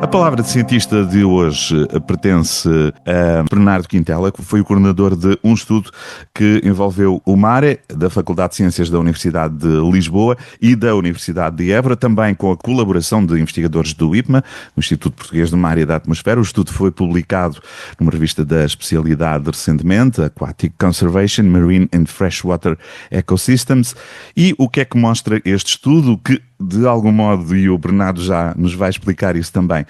A palavra de cientista de hoje pertence a Bernardo Quintela, que foi o coordenador de um estudo que envolveu o MARE, da Faculdade de Ciências da Universidade de Lisboa e da Universidade de Évora, também com a colaboração de investigadores do IPMA, o Instituto Português do Mar e da Atmosfera. O estudo foi publicado numa revista da especialidade recentemente, Aquatic Conservation, Marine and Freshwater Ecosystems. E o que é que mostra este estudo? Que, de algum modo, e o Bernardo já nos vai explicar isso também,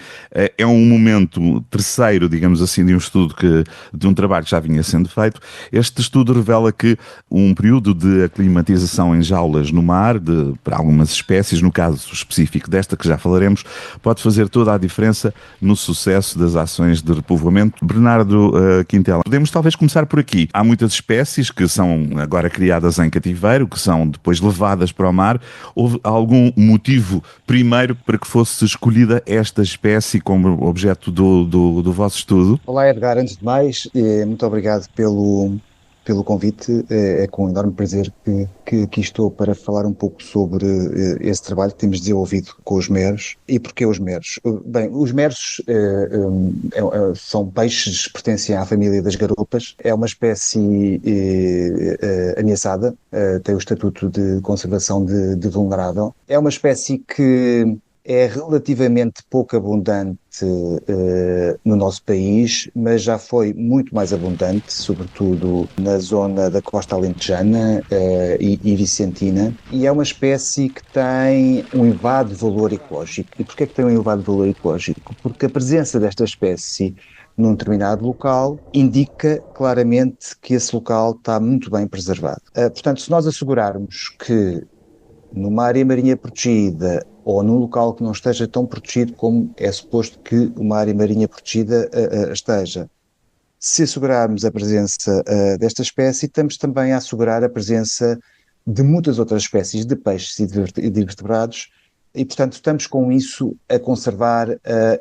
é um momento terceiro, digamos assim, de um estudo de um trabalho que já vinha sendo feito. Este estudo revela que um período de aclimatização em jaulas no mar, para algumas espécies, no caso específico desta que já falaremos, pode fazer toda a diferença no sucesso das ações de repovoamento. Bernardo Quintela, podemos talvez começar por aqui. Há muitas espécies que são agora criadas em cativeiro, que são depois levadas para o mar. Houve algum motivo primeiro para que fosse escolhida esta espécie como objeto do vosso estudo? Olá, Edgar. Antes de mais, muito obrigado pelo convite. É com enorme prazer que aqui estou para falar um pouco sobre esse trabalho que temos desenvolvido com os meros. E porquê os meros? Bem, os meros são peixes que pertencem à família das garoupas. É uma espécie ameaçada, tem o estatuto de conservação de vulnerável. É uma espécie que é relativamente pouco abundante no nosso país, mas já foi muito mais abundante, sobretudo na zona da costa alentejana e vicentina, e é uma espécie que tem um elevado valor ecológico. E porquê é que tem um elevado valor ecológico? Porque a presença desta espécie num determinado local indica claramente que esse local está muito bem preservado. Portanto, se nós assegurarmos que numa área marinha protegida ou num local que não esteja tão protegido como é suposto que uma área marinha protegida esteja, se assegurarmos a presença desta espécie, estamos também a assegurar a presença de muitas outras espécies de peixes e de vertebrados e, portanto, estamos com isso a conservar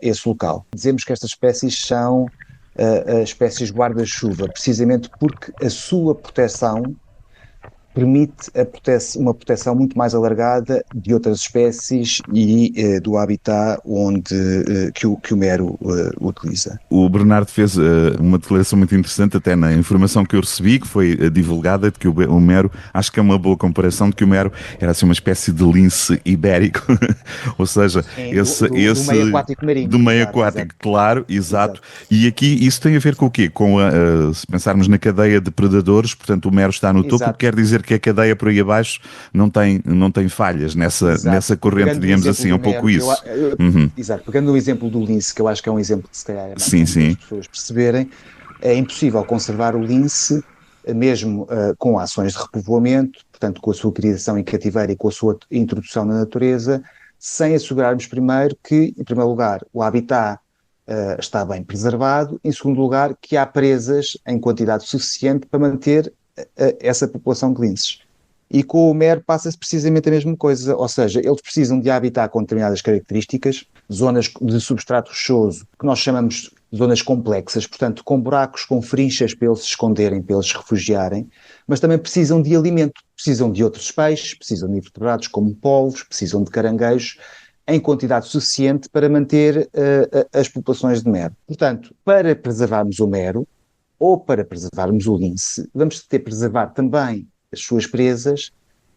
esse local. Dizemos que estas espécies são espécies guarda-chuva, precisamente porque a sua proteção permite uma proteção muito mais alargada de outras espécies e do habitat que o mero utiliza. O Bernardo fez uma declaração muito interessante, até na informação que eu recebi, que foi divulgada, de que o mero, acho que é uma boa comparação, de que o mero era assim uma espécie de lince ibérico, ou seja, sim, do meio aquático marinho. Do meio aquático, claro, exato. E aqui isso tem a ver com o quê? Se pensarmos na cadeia de predadores, portanto o mero está no topo, o que quer dizer que a cadeia por aí abaixo não tem falhas nessa corrente, pegando digamos assim, é um pouco isso. Exato, pegando o exemplo do lince, que eu acho que é um exemplo que se calhar é mais sim, para as pessoas perceberem, é impossível conservar o lince, mesmo com ações de repovoamento, portanto com a sua criação em cativeiro e com a sua introdução na natureza, sem assegurarmos primeiro que, em primeiro lugar, o habitat está bem preservado, em segundo lugar, que há presas em quantidade suficiente para manter essa população de linces. E com o mero passa-se precisamente a mesma coisa, ou seja, eles precisam de habitat com determinadas características, zonas de substrato rochoso, que nós chamamos de zonas complexas, portanto com buracos, com frinchas para eles se esconderem, para eles se refugiarem, mas também precisam de alimento, precisam de outros peixes, precisam de invertebrados como polvos, precisam de caranguejos, em quantidade suficiente para manter as populações de mero. Portanto, para preservarmos o mero, ou para preservarmos o lince, vamos ter que preservar também as suas presas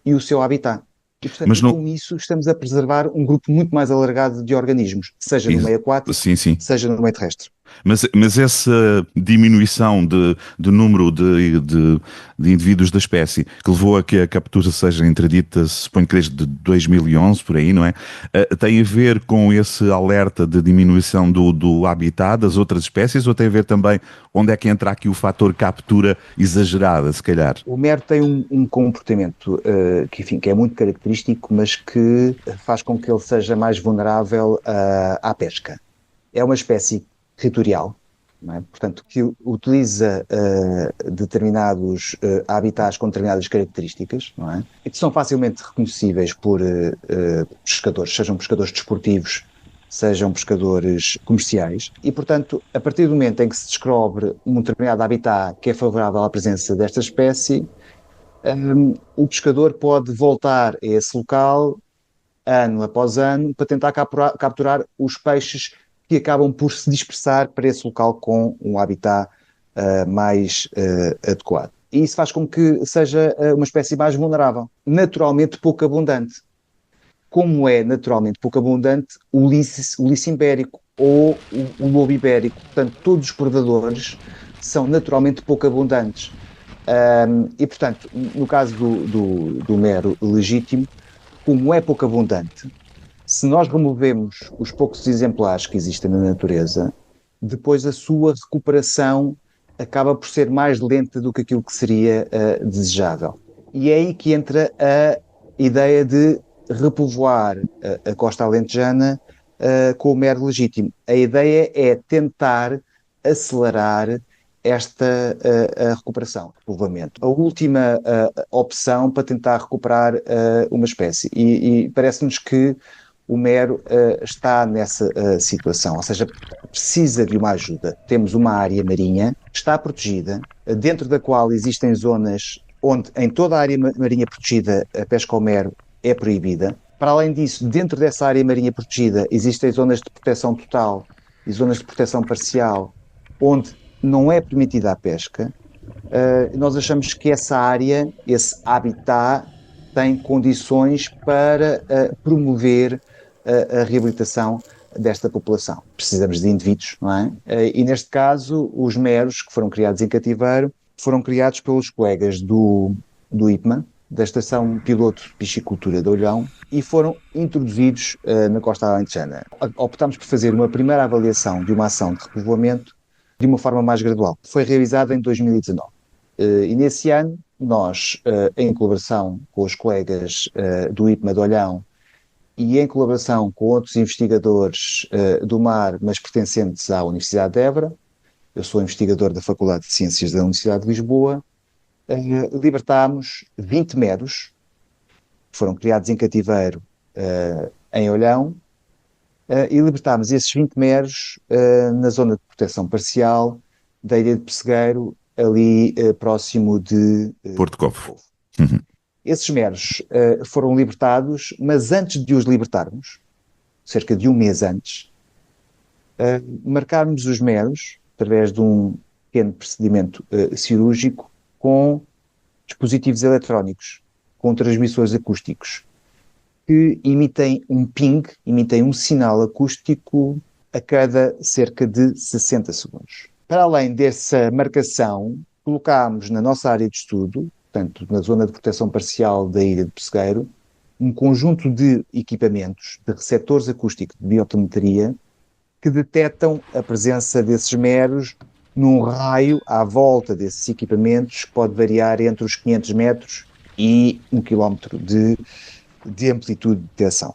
e o seu habitat. E, portanto, com isso estamos a preservar um grupo muito mais alargado de organismos, seja no meio aquático, seja no meio terrestre. Mas essa diminuição de número de indivíduos da espécie que levou a que a captura seja interdita, suponho que desde 2011, por aí, não é? Tem a ver com esse alerta de diminuição do habitat das outras espécies ou tem a ver também onde é que entra aqui o fator captura exagerada, se calhar? O mero tem um comportamento que é muito característico, mas que faz com que ele seja mais vulnerável à pesca. É uma espécie territorial, não é? Portanto, que utiliza determinados habitats com determinadas características, não é? E que são facilmente reconhecíveis por pescadores, sejam pescadores desportivos, sejam pescadores comerciais, e, portanto, a partir do momento em que se descobre um determinado habitat que é favorável à presença desta espécie, o pescador pode voltar a esse local ano após ano para tentar capturar os peixes que acabam por se dispersar para esse local com um habitat mais adequado. E isso faz com que seja uma espécie mais vulnerável, naturalmente pouco abundante. Como é naturalmente pouco abundante o lince ibérico ou o lobo ibérico. Portanto, todos os predadores são naturalmente pouco abundantes. E, portanto, no caso do mero legítimo, como é pouco abundante, se nós removemos os poucos exemplares que existem na natureza, depois a sua recuperação acaba por ser mais lenta do que aquilo que seria desejável. E é aí que entra a ideia de repovoar a costa alentejana com o mero legítimo. A ideia é tentar acelerar esta a recuperação, repovoamento. A última opção para tentar recuperar uma espécie. E parece-nos que o mero está nessa situação, ou seja, precisa de uma ajuda. Temos uma área marinha, está protegida, dentro da qual existem zonas onde, em toda a área marinha protegida, a pesca ao mero é proibida. Para além disso, dentro dessa área marinha protegida, existem zonas de proteção total e zonas de proteção parcial, onde não é permitida a pesca. Nós achamos que essa área, esse habitat, tem condições para promover a reabilitação desta população. Precisamos de indivíduos, não é? E neste caso, os meros que foram criados em cativeiro foram criados pelos colegas do IPMA, da Estação Piloto de Piscicultura de Olhão, e foram introduzidos na costa alentejana. Optámos por fazer uma primeira avaliação de uma ação de repovoamento de uma forma mais gradual. Foi realizada em 2019. E nesse ano, nós, em colaboração com os colegas do IPMA de Olhão e em colaboração com outros investigadores do mar, mas pertencentes à Universidade de Évora, eu sou investigador da Faculdade de Ciências da Universidade de Lisboa, libertámos 20 meros, que foram criados em cativeiro em Olhão, e libertámos esses 20 meros na zona de proteção parcial da Ilha de Pessegueiro, ali próximo de Porto Covo. Esses meros foram libertados, mas antes de os libertarmos, cerca de um mês antes, marcarmos os meros, através de um pequeno procedimento cirúrgico, com dispositivos eletrónicos, com transmissores acústicos, que emitem um ping, emitem um sinal acústico a cada cerca de 60 segundos. Para além dessa marcação, colocámos na nossa área de estudo, portanto, na zona de proteção parcial da Ilha de Pessegueiro, um conjunto de equipamentos, de receptores acústicos de biotometria, que detectam a presença desses meros num raio à volta desses equipamentos, que pode variar entre os 500 metros e 1 quilómetro de amplitude de detecção.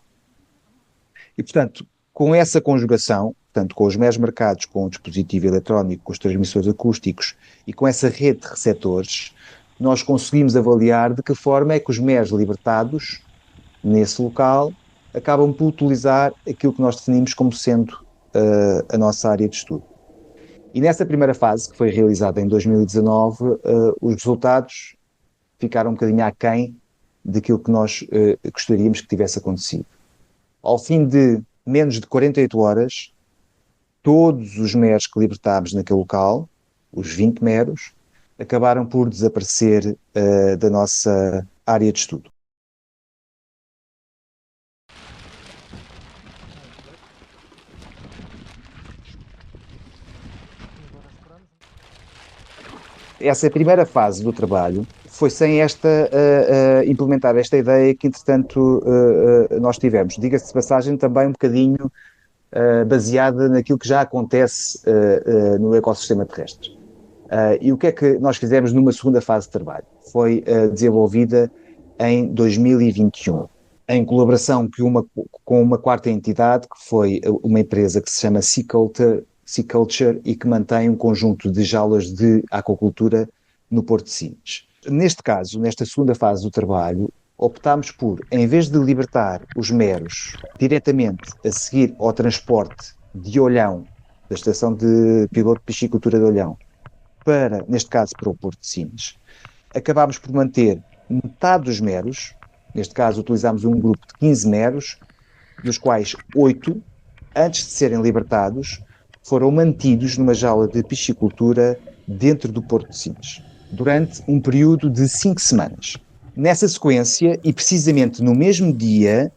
E, portanto, com essa conjugação, portanto, com os meros marcados com o dispositivo eletrónico, com os transmissores acústicos e com essa rede de receptores, nós conseguimos avaliar de que forma é que os meros libertados nesse local acabam por utilizar aquilo que nós definimos como sendo a nossa área de estudo. E nessa primeira fase, que foi realizada em 2019, os resultados ficaram um bocadinho aquém daquilo que nós gostaríamos que tivesse acontecido. Ao fim de menos de 48 horas, todos os meros que libertámos naquele local, os 20 meros, acabaram por desaparecer da nossa área de estudo. Essa primeira fase do trabalho foi sem implementar esta ideia que, entretanto, nós tivemos. Diga-se de passagem também um bocadinho baseada naquilo que já acontece no ecossistema terrestre. E o que é que nós fizemos numa segunda fase de trabalho? Foi desenvolvida em 2021, em colaboração com uma quarta entidade, que foi uma empresa que se chama Seaculture e que mantém um conjunto de jaulas de aquacultura no Porto de Sines. Neste caso, nesta segunda fase do trabalho, optámos por, em vez de libertar os meros diretamente a seguir ao transporte de Olhão, da Estação de Piloto de Piscicultura de Olhão, para, neste caso, para o Porto de Sines, acabámos por manter metade dos meros, neste caso utilizámos um grupo de 15 meros, dos quais 8 antes de serem libertados, foram mantidos numa jaula de piscicultura dentro do Porto de Sines, durante um período de 5 semanas. Nessa sequência, e precisamente no mesmo dia,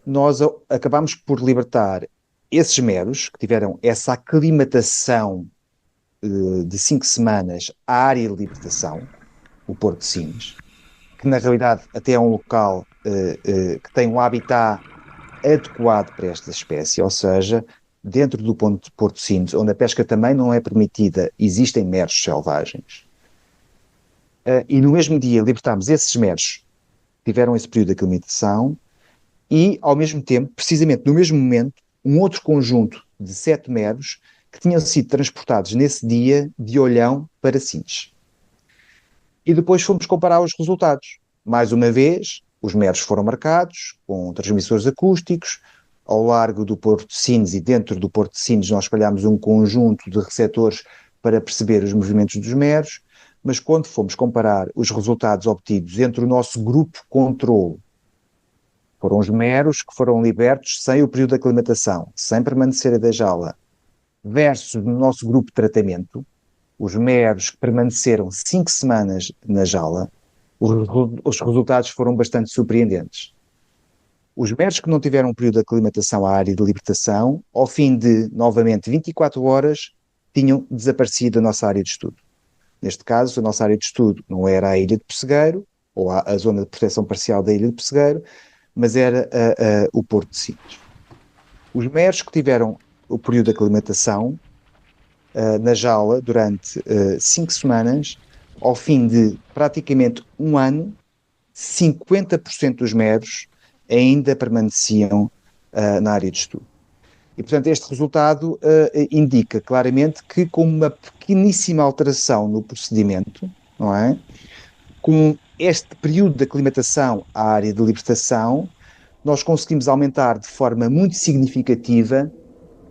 nós acabámos por libertar esses meros, que tiveram essa aclimatação de 5 semanas à área de libertação, o Porto de Sines, que na realidade até é um local que tem um habitat adequado para esta espécie, ou seja, dentro do Porto de Sines, onde a pesca também não é permitida, existem meros selvagens. E no mesmo dia libertámos esses meros que tiveram esse período de aclimatação e, ao mesmo tempo, precisamente no mesmo momento, um outro conjunto de 7 meros que tinham sido transportados nesse dia de Olhão para Sines. E depois fomos comparar os resultados. Mais uma vez, os meros foram marcados com transmissores acústicos. Ao largo do Porto de Sines e dentro do Porto de Sines nós espalhámos um conjunto de receptores para perceber os movimentos dos meros, mas quando fomos comparar os resultados obtidos entre o nosso grupo controle, foram os meros que foram libertos sem o período de aclimatação, sem permanecer da jaula, versus o nosso grupo de tratamento, os meros que permaneceram 5 semanas na jaula, os resultados foram bastante surpreendentes. Os meros que não tiveram um período de aclimatação à área de libertação, ao fim de, novamente, 24 horas, tinham desaparecido da nossa área de estudo. Neste caso, a nossa área de estudo não era a Ilha de Pessegueiro, ou a zona de proteção parcial da Ilha de Pessegueiro, mas era o Porto de Sines. Os meros que tiveram o período de aclimatação na jaula durante 5 semanas, ao fim de praticamente um ano, 50% dos meros ainda permaneciam na área de estudo. E, portanto, este resultado indica claramente que, com uma pequeníssima alteração no procedimento, não é? Com este período de aclimatação à área de libertação, nós conseguimos aumentar de forma muito significativa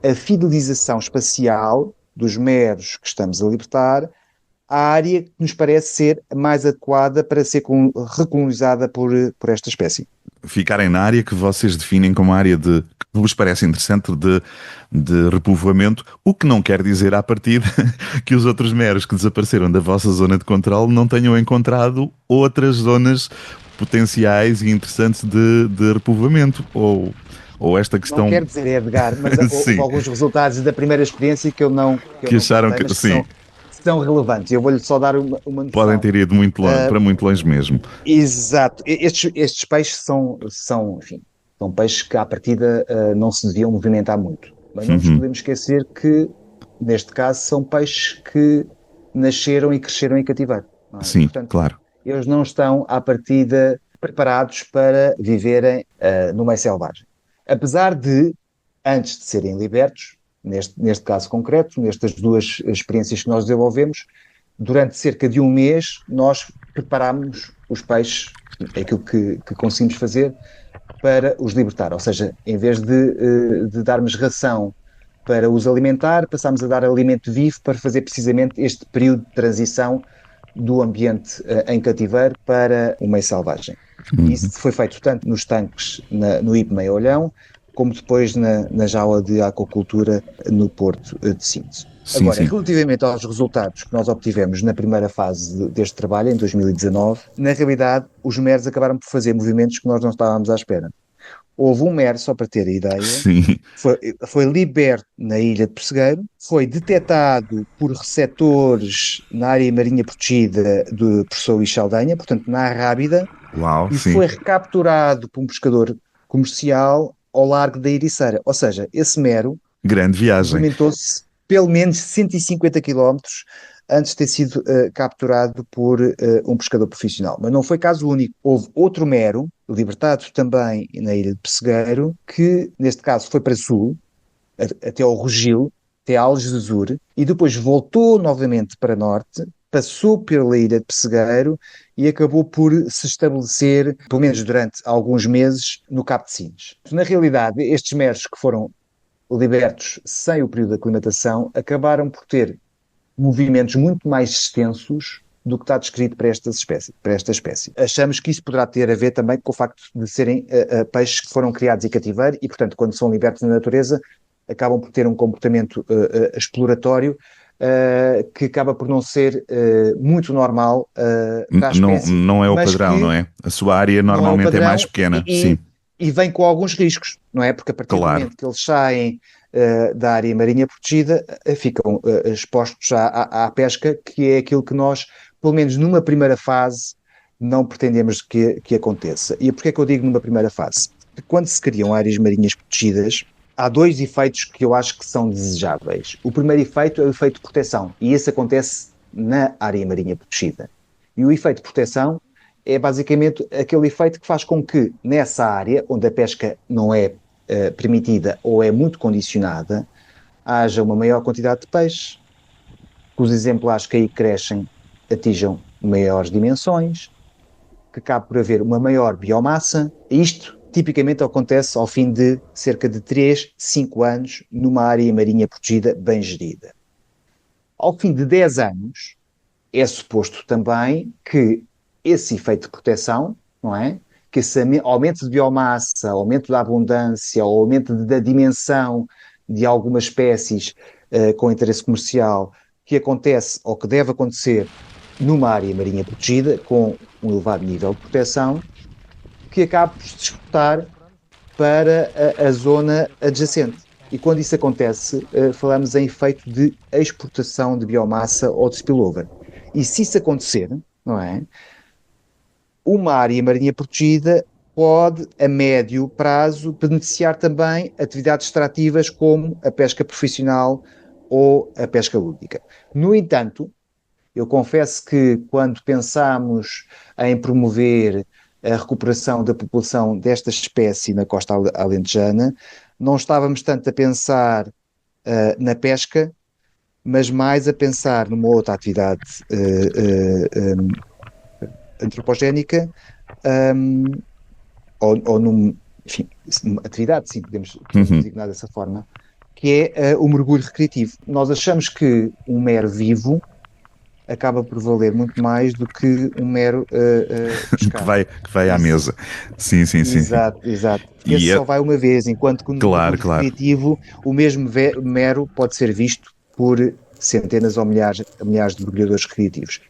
a fidelização espacial dos meros que estamos a libertar à área que nos parece ser mais adequada para ser recolonizada por esta espécie. Ficarem na área que vocês definem como a área que vos parece interessante de repovoamento, o que não quer dizer à partida que os outros meros que desapareceram da vossa zona de controle não tenham encontrado outras zonas potenciais e interessantes de repovoamento, ou esta questão... Não quero dizer, Edgar, mas houve alguns resultados da primeira experiência que eu não acharam que sim. São relevantes. Eu vou-lhe só dar uma noção. Podem ter ido muito longe, para muito longe mesmo. Exato. Estes peixes são peixes que à partida não se deviam movimentar muito. Mas não nos podemos esquecer que, neste caso, são peixes que nasceram e cresceram em cativeiro. Não é? Sim, portanto, claro. Eles não estão à partida preparados para viverem no meio selvagem. Apesar de, antes de serem libertos, neste caso concreto, nestas duas experiências que nós desenvolvemos, durante cerca de um mês, nós preparámos os peixes, aquilo que conseguimos fazer, para os libertar. Ou seja, em vez de darmos ração para os alimentar, passámos a dar alimento vivo para fazer precisamente este período de transição do ambiente em cativeiro para o meio selvagem. Isso foi feito tanto nos tanques no IPMA e Olhão, como depois na jaula de aquacultura no Porto de Sines. Agora, relativamente aos resultados que nós obtivemos na primeira fase deste trabalho, em 2019, na realidade, os meros acabaram por fazer movimentos que nós não estávamos à espera. Houve um mero, só para ter a ideia, foi liberto na Ilha de Pessegueiro, foi detectado por receptores na área marinha protegida de Porçou e Saldanha, portanto na Arrábida, foi recapturado por um pescador comercial ao largo da Ericeira. Ou seja, esse mero grande viagem movimentou-se pelo menos 150 km antes de ter sido capturado por um pescador profissional. Mas não foi caso único. Houve outro mero, libertado também na Ilha de Pessegueiro, que neste caso foi para sul, até ao Rogil, até a Algesur, e depois voltou novamente para norte, passou pela Ilha de Pessegueiro e acabou por se estabelecer, pelo menos durante alguns meses, no Cabo de Sines. Na realidade, estes meros que foram libertos sem o período de aclimatação acabaram por ter movimentos muito mais extensos do que está descrito para esta espécie. Achamos que isso poderá ter a ver também com o facto de serem peixes que foram criados em cativeiro e, portanto, quando são libertos na natureza, acabam por ter um comportamento exploratório que acaba por não ser muito normal para a Não, espécie, não é o mas padrão, não que é? A sua área não é o normalmente é mais padrão pequena, sim, e vem com alguns riscos, não é? Porque a partir do claro. momento que eles saem da área marinha protegida, ficam expostos à pesca, que é aquilo que nós, pelo menos numa primeira fase, não pretendemos que aconteça. E porquê é que eu digo numa primeira fase? Porque quando se criam áreas marinhas protegidas, há dois efeitos que eu acho que são desejáveis. O primeiro efeito é o efeito de proteção, e esse acontece na área marinha protegida. E o efeito de proteção é basicamente aquele efeito que faz com que nessa área, onde a pesca não é permitida ou é muito condicionada, haja uma maior quantidade de peixe, que os exemplares que aí crescem atinjam maiores dimensões, que acabe por haver uma maior biomassa. Isto tipicamente acontece ao fim de cerca de 3, 5 anos numa área marinha protegida bem gerida. Ao fim de 10 anos, é suposto também que esse efeito de proteção, não é? Que esse aumento de biomassa, aumento da abundância, aumento da dimensão de algumas espécies com interesse comercial, que acontece ou que deve acontecer numa área marinha protegida, com um elevado nível de proteção, que acaba por se exportar para a zona adjacente. E quando isso acontece, falamos em efeito de exportação de biomassa ou de spillover. E se isso acontecer, não é? Uma área marinha protegida pode, a médio prazo, beneficiar também atividades extrativas como a pesca profissional ou a pesca lúdica. No entanto, eu confesso que quando pensamos em promover a recuperação da população desta espécie na costa alentejana, não estávamos tanto a pensar na pesca, mas mais a pensar numa outra atividade antropogénica, ou num, enfim, atividade, sim, podemos Uhum. designar dessa forma, que é o mergulho recreativo. Nós achamos que um mero vivo acaba por valer muito mais do que um mero pescado. Que vai à Isso, mesa. Sim, sim, sim, sim. exato, exato. Porque esse E só é, vai uma vez, enquanto que no claro, mergulho claro. recreativo o mesmo mero pode ser visto por centenas ou milhares de mergulhadores recreativos.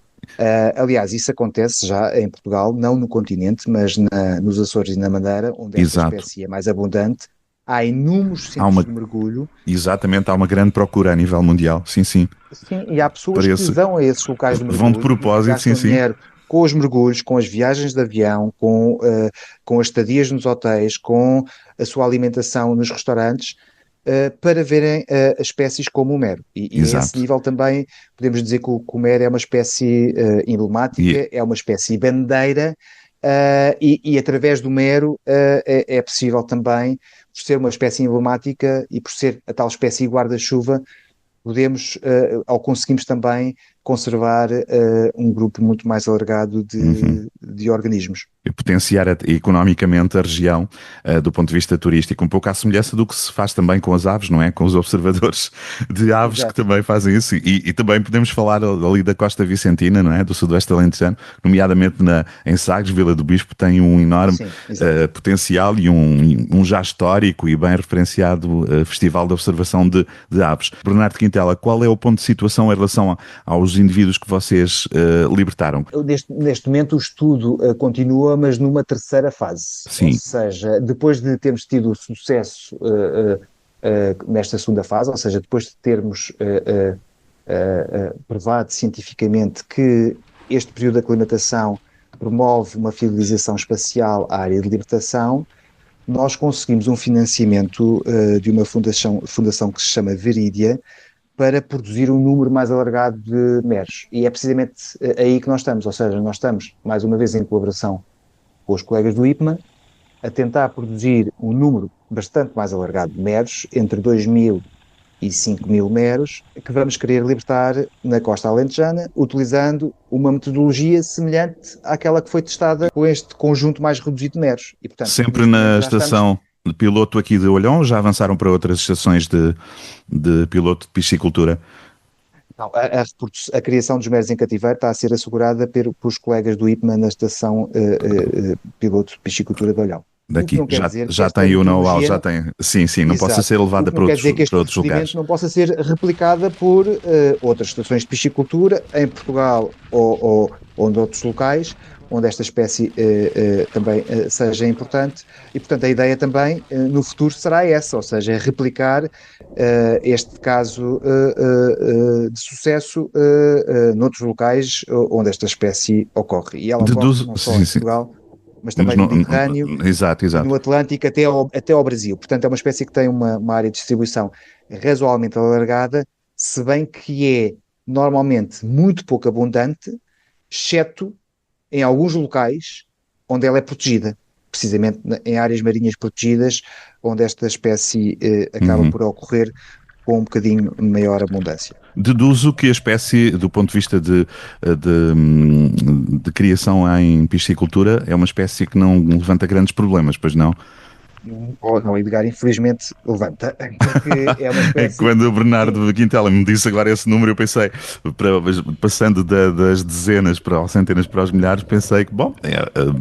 Aliás, isso acontece já em Portugal, não no continente, mas nos Açores e na Madeira, onde esta Exato. espécie é mais abundante. Há inúmeros Há centros uma, de mergulho. exatamente, há uma grande procura a nível mundial. Sim, sim. Sim, e há pessoas que Parece. vão a esses locais de Vão de mergulho e que propósito, sim, gastam sim. dinheiro com os mergulhos, com as viagens de avião, com as estadias nos hotéis, com a sua alimentação nos restaurantes, para verem as espécies como o mero. E a esse Exato. nível também podemos dizer que o mero é uma espécie E, emblemática, é uma espécie bandeira, e através do mero é possível também, por ser uma espécie emblemática e por ser a tal espécie guarda-chuva, podemos ou conseguimos também conservar um grupo muito mais alargado uhum. de organismos. E potenciar economicamente a região do ponto de vista turístico, um pouco à semelhança do que se faz também com as aves, não é? Com os observadores de aves que Exato. também fazem isso. E também podemos falar ali da Costa Vicentina, não é? Do Sudoeste Alentejano, nomeadamente em Sagres, Vila do Bispo, tem um enorme Sim, exato. potencial e um já histórico e bem referenciado Festival de Observação de Aves. Bernardo Quintela, qual é o ponto de situação em relação aos indivíduos que vocês libertaram? Neste momento o estudo continua, mas numa terceira fase. Ou Sim, seja, depois de termos tido sucesso nesta segunda fase, ou seja, depois de termos provado cientificamente que este período de aclimatação promove uma fidelização espacial à área de libertação, nós conseguimos um financiamento de uma fundação que se chama Veridia para produzir um número mais alargado de meros. E é precisamente aí que nós estamos, ou seja, nós estamos, mais uma vez, em colaboração com os colegas do IPMA, a tentar produzir um número bastante mais alargado de meros, entre 2.000 e 5.000 meros, que vamos querer libertar na costa alentejana, utilizando uma metodologia semelhante àquela que foi testada com este conjunto mais reduzido de meros. E, portanto, sempre neste momento na já estamos. estação de piloto aqui de Olhão, já avançaram para outras estações de piloto de piscicultura? Não, a criação dos meros em cativeiro está a ser assegurada pelos colegas do IPMA na estação piloto de piscicultura de Olhão. O que Daqui não quer dizer que já esta tem o know-how, já metodologia, tem. Sim, sim, não possa exato, ser o levada que não quer dizer que este para outros procedimento lugares. não possa ser replicada por outras estações de piscicultura em Portugal ou noutros locais onde esta espécie também seja importante e, portanto, a ideia também no futuro será essa, ou seja, replicar este caso de sucesso noutros locais onde esta espécie ocorre. E ela ocorre Deduzo. não só Sim, em sim. Portugal, mas Mas também no Mediterrâneo exato, e no exato. Atlântico até ao Brasil. Portanto, é uma espécie que tem uma área de distribuição razoavelmente alargada, se bem que é normalmente muito pouco abundante, exceto em alguns locais onde ela é protegida, precisamente em áreas marinhas protegidas, onde esta espécie acaba Uhum. por ocorrer com um bocadinho maior abundância. Deduzo que a espécie, do ponto de vista de criação em piscicultura, é uma espécie que não levanta grandes problemas, pois não? Ou não, Edgar, infelizmente levanta, porque é uma É que espécie. quando o Sim, Bernardo Quintela me disse agora esse número, eu pensei, passando das dezenas para as centenas para os milhares, pensei que, bom,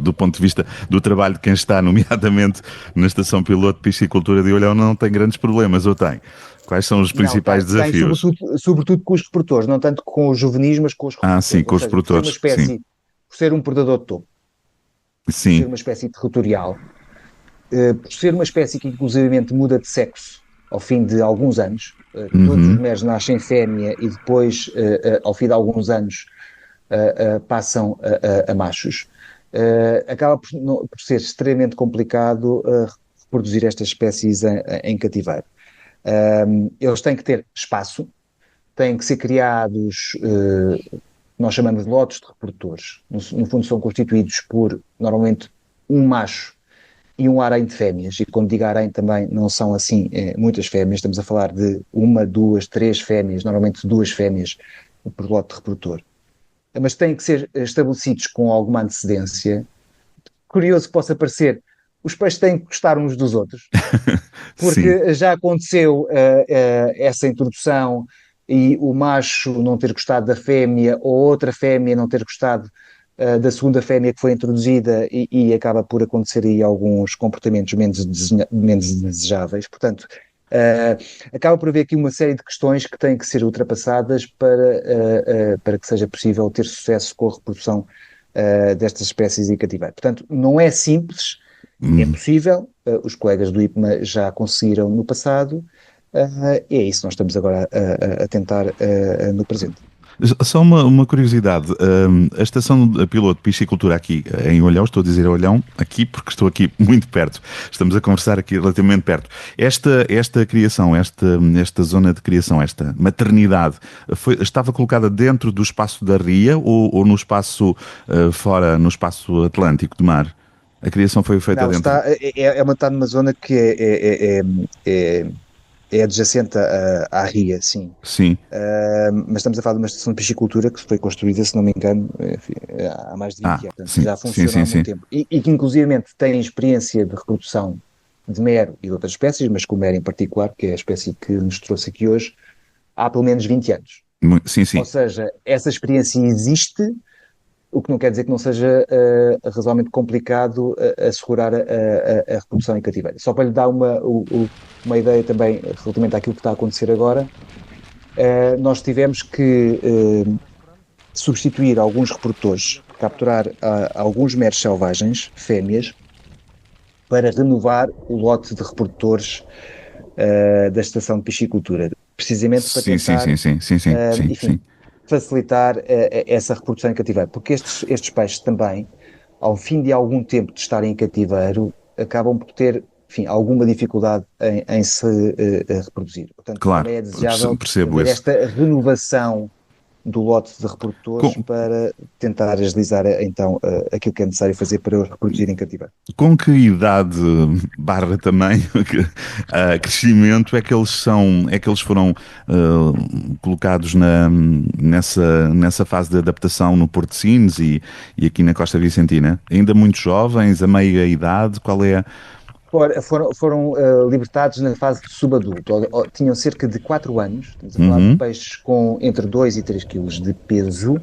do ponto de vista do trabalho de quem está, nomeadamente na estação piloto de piscicultura de Olhão, não tem grandes problemas, ou tem? Quais são os não, principais tem desafios? sobretudo com os reprodutores, não tanto com os juvenis, mas com os Ah, sim, reprodutores. Ou com os seja, por ser uma produtores, sim. espécie, por ser um predador de topo, por ser Sim. uma espécie territorial, por ser uma espécie que inclusivamente muda de sexo ao fim de alguns anos, todos os Uhum. meros nascem fêmea e depois, ao fim de alguns anos, passam a machos, acaba por ser extremamente complicado reproduzir estas espécies em cativeiro. Eles têm que ter espaço, têm que ser criados, nós chamamos de lotes de reprodutores. No fundo, são constituídos por, normalmente, um macho e um harém de fêmeas. E quando digo harém também não são assim muitas fêmeas, estamos a falar de uma, duas, três fêmeas, normalmente duas fêmeas por lote de reprodutor. Mas têm que ser estabelecidos com alguma antecedência. Curioso que possa parecer, os peixes têm que gostar uns dos outros, Sim. porque já aconteceu essa introdução e o macho não ter gostado da fêmea ou outra fêmea não ter gostado da segunda fêmea que foi introduzida e acaba por acontecer aí alguns comportamentos menos desejáveis. Portanto, acaba por haver aqui uma série de questões que têm que ser ultrapassadas para que seja possível ter sucesso com a reprodução destas espécies em cativeiro. Portanto, não é simples, é Hum. possível, os colegas do IPMA já conseguiram no passado, e é isso que nós estamos agora a tentar no presente. Só uma curiosidade, a estação de piloto de piscicultura aqui em Olhão, estou a dizer Olhão aqui porque estou aqui muito perto, estamos a conversar aqui relativamente perto. Esta criação, esta zona de criação, esta maternidade, estava colocada dentro do espaço da ria ou no espaço fora, no espaço atlântico de mar? A criação foi feita Não, dentro. está numa zona que é, é adjacente à ria, sim. Sim. Mas estamos a falar de uma estação de piscicultura que foi construída, se não me engano, enfim, há mais de 20 Ah, anos, portanto, sim, já sim, funciona sim, há muito sim. tempo. E que, inclusivamente, tem experiência de reprodução de mero e de outras espécies, mas com o mero em particular, que é a espécie que nos trouxe aqui hoje, há pelo menos 20 anos. Sim, Ou sim. seja, essa experiência existe, o que não quer dizer que não seja razoavelmente complicado assegurar a reprodução em cativeiro. Só para lhe dar uma ideia também relativamente àquilo que está a acontecer agora, nós tivemos que substituir alguns reprodutores, capturar alguns meros selvagens, fêmeas, para renovar o lote de reprodutores da estação de piscicultura, precisamente para Sim, sim, tentar, sim, sim, sim, sim, sim, enfim, sim. facilitar essa reprodução em cativeiro, porque estes peixes também, ao fim de algum tempo de estarem em cativeiro, acabam por ter, enfim, alguma dificuldade em se reproduzir. Portanto, Claro, também é desejável percebo haver isso. esta renovação do lote de reprodutores Com, para tentar agilizar então aquilo que é necessário fazer para os reproduzir em cativeiro. com que idade barra tamanho, crescimento é que eles foram colocados nessa fase de adaptação no Porto de Sines e aqui na Costa Vicentina? Ainda muito jovens, a meia idade, qual é a... Foram libertados na fase de subadulto. Tinham cerca de 4 anos, estamos a falar de Uhum. peixes com entre 2 e 3 quilos de peso,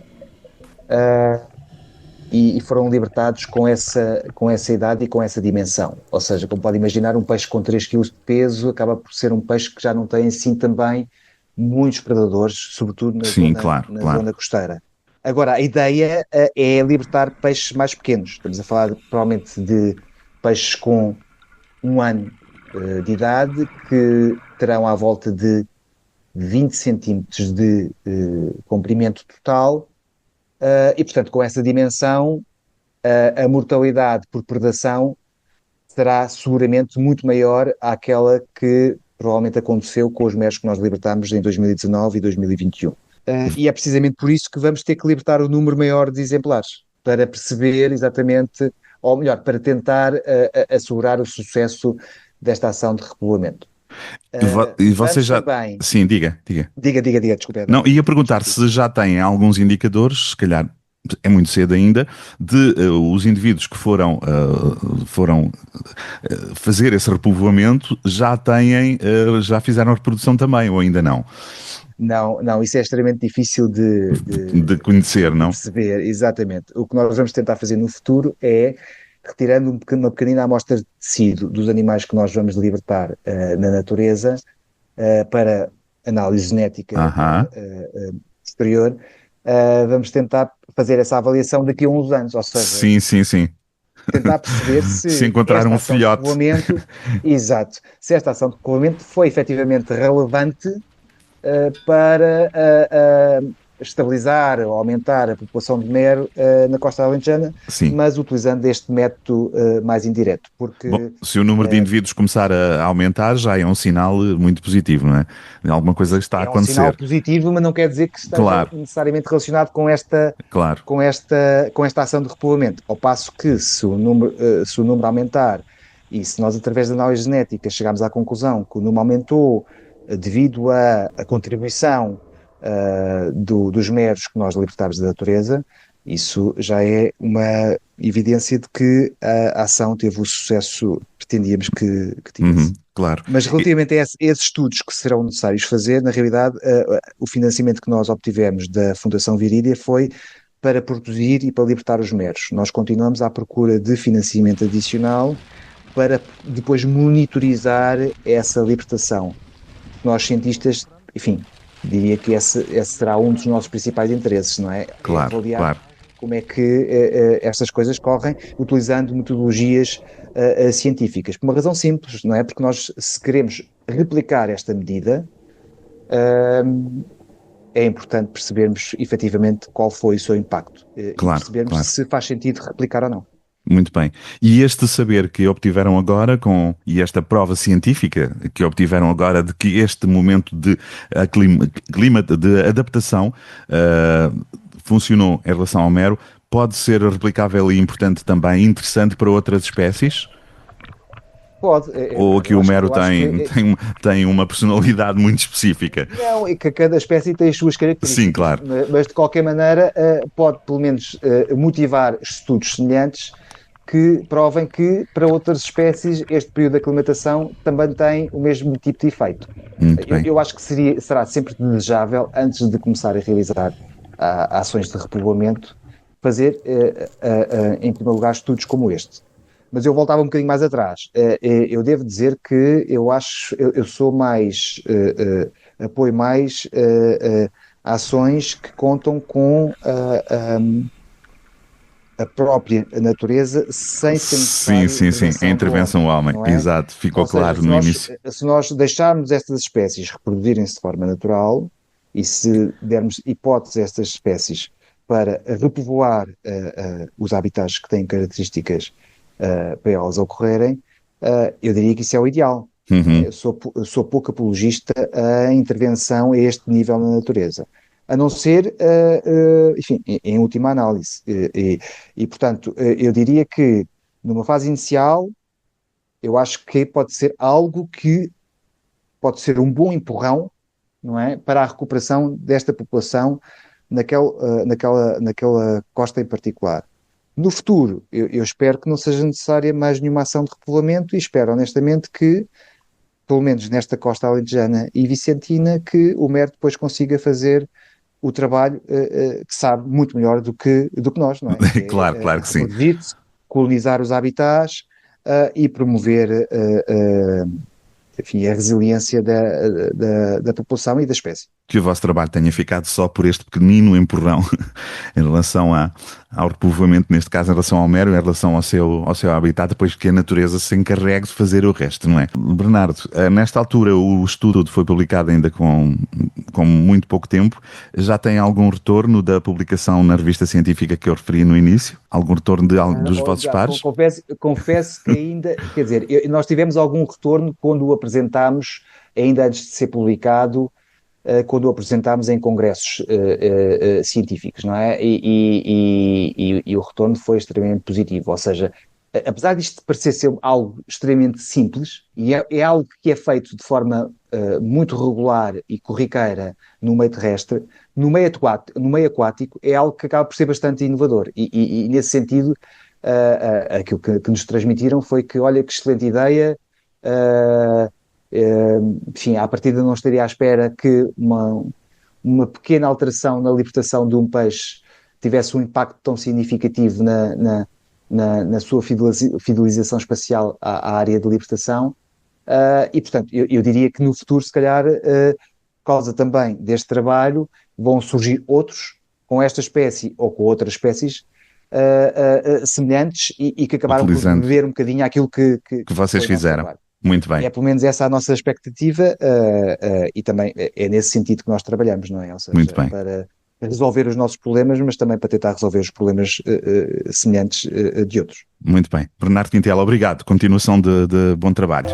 e foram libertados com essa idade e com essa dimensão. Ou seja, como pode imaginar, um peixe com 3 quilos de peso acaba por ser um peixe que já não tem assim também muitos predadores, sobretudo Sim, claro, na claro. zona costeira. Agora, a ideia é libertar peixes mais pequenos. Estamos a falar provavelmente de peixes com 1 ano de idade que terão à volta de 20 centímetros de comprimento total e, portanto, com essa dimensão, a mortalidade por predação será seguramente muito maior àquela que provavelmente aconteceu com os meros que nós libertámos em 2019 e 2021. E é precisamente por isso que vamos ter que libertar o número maior de exemplares, para perceber exatamente, ou melhor, para tentar assegurar o sucesso desta ação de repovoamento. E você Vamos já. também. Sim, diga, diga. Diga, desculpe, Não, Eduardo. ia perguntar se já têm alguns indicadores, se calhar é muito cedo ainda, de os indivíduos que foram fazer esse repovoamento já têm, já fizeram a reprodução também, ou ainda não? Não, não, isso é extremamente difícil De conhecer, de não? perceber, exatamente. O que nós vamos tentar fazer no futuro é, retirando uma pequenina amostra de tecido dos animais que nós vamos libertar na natureza para análise genética Aham. posterior, vamos tentar fazer essa avaliação daqui a uns anos, ou seja, Sim, sim, sim. tentar perceber Se se encontrar esta um ação de filhote. repovoamento, exato, se esta ação de repovoamento foi efetivamente relevante para estabilizar ou aumentar a população de mero na costa alentejana, Sim. mas utilizando este método mais indireto, Bom, porque se o número de indivíduos começar a aumentar, já é um sinal muito positivo, não é? Alguma coisa está a é um sinal acontecer. positivo, mas não quer dizer que esteja Claro, necessariamente relacionado claro. com esta ação de repovoamento. Ao passo que se o número aumentar e se nós, através da análise genética, chegarmos à conclusão que o número aumentou devido à contribuição dos meros que nós libertámos da natureza, isso já é uma evidência de que a ação teve o sucesso que pretendíamos que tivesse. Uhum, claro. Mas E- relativamente a esses estudos que serão necessários fazer, na realidade, o financiamento que nós obtivemos da Fundação Virídia foi para produzir e para libertar os meros. Nós continuamos à procura de financiamento adicional para depois monitorizar essa libertação. Nós, cientistas, enfim, diria que esse será um dos nossos principais interesses, não é? É claro, avaliar claro. como é que estas coisas correm utilizando metodologias científicas. Por uma razão simples, não é? Porque nós, se queremos replicar esta medida, é importante percebermos efetivamente qual foi o seu impacto e Claro, percebermos claro. se faz sentido replicar ou não. Muito bem. E este saber que obtiveram agora e esta prova científica que obtiveram agora de que este momento de clima de adaptação funcionou em relação ao mero, pode ser replicável e importante também, interessante para outras espécies? Pode, Ou Eduardo, aqui o mero eu acho que tem uma personalidade muito específica? não, e que cada espécie tem as suas Sim, características, claro. mas de qualquer maneira pode pelo menos motivar estudos semelhantes que provem que para outras espécies este período de aclimatação também tem o mesmo tipo de efeito. Muito bem. Eu acho que será sempre desejável, antes de começar a realizar ações de repovoamento, fazer em primeiro lugar estudos como este. Mas eu voltava um bocadinho mais atrás. Eu devo dizer que eu sou mais, apoio mais ações que contam com a própria natureza sem ser Sim, necessário sim, sim. A intervenção do intervenção homem, do homem. não é? Exato. Ficou Ou seja, claro no início. se nós deixarmos estas espécies reproduzirem-se de forma natural e se dermos hipótese a estas espécies para repovoar os habitats que têm características para elas ocorrerem, eu diria que isso é o ideal. Uhum. Eu sou pouco apologista à intervenção a este nível na natureza. A não ser, enfim, em última análise. Portanto, eu diria que numa fase inicial, eu acho que pode ser algo que pode ser um bom empurrão, não é? Para a recuperação desta população naquela costa em particular. No futuro, eu espero que não seja necessária mais nenhuma ação de repovoamento e espero honestamente que, pelo menos nesta costa alentejana e vicentina, que o MER depois consiga fazer o trabalho que sabe muito melhor do que nós, não é? Claro, claro que sim. Reproduzir-se, colonizar os habitats e promover enfim, a resiliência da população e da espécie. Que o vosso trabalho tenha ficado só por este pequenino empurrão em relação ao repovoamento, neste caso em relação ao mero, em relação ao seu habitat, depois que a natureza se encarregue de fazer o resto, não é? Bernardo, nesta altura o estudo foi publicado ainda com muito pouco tempo. Já tem algum retorno da publicação na revista científica que eu referi no início? Algum retorno dos vossos pares? Confesso que ainda, quer dizer, nós tivemos algum retorno quando o apresentámos, ainda antes de ser publicado, quando o apresentámos em congressos científicos, não é? E o retorno foi extremamente positivo, ou seja, apesar disto parecer ser algo extremamente simples, e é algo que é feito de forma muito regular e corriqueira no meio terrestre, no meio aquático é algo que acaba por ser bastante inovador, e nesse sentido, aquilo que nos transmitiram foi que, olha, que excelente ideia, enfim, à partida não estaria à espera que uma pequena alteração na libertação de um peixe tivesse um impacto tão significativo na sua fidelização espacial à área de libertação. E, portanto, eu diria que no futuro, se calhar, por causa também deste trabalho, vão surgir outros com esta espécie ou com outras espécies semelhantes e que acabaram por beber um bocadinho aquilo que vocês fizeram. Muito bem. É pelo menos essa a nossa expectativa e também é nesse sentido que nós trabalhamos, não é? Ou seja, muito bem. Para resolver os nossos problemas, mas também para tentar resolver os problemas semelhantes de outros. Muito bem. Bernardo Quintela, obrigado. Continuação de bom trabalho.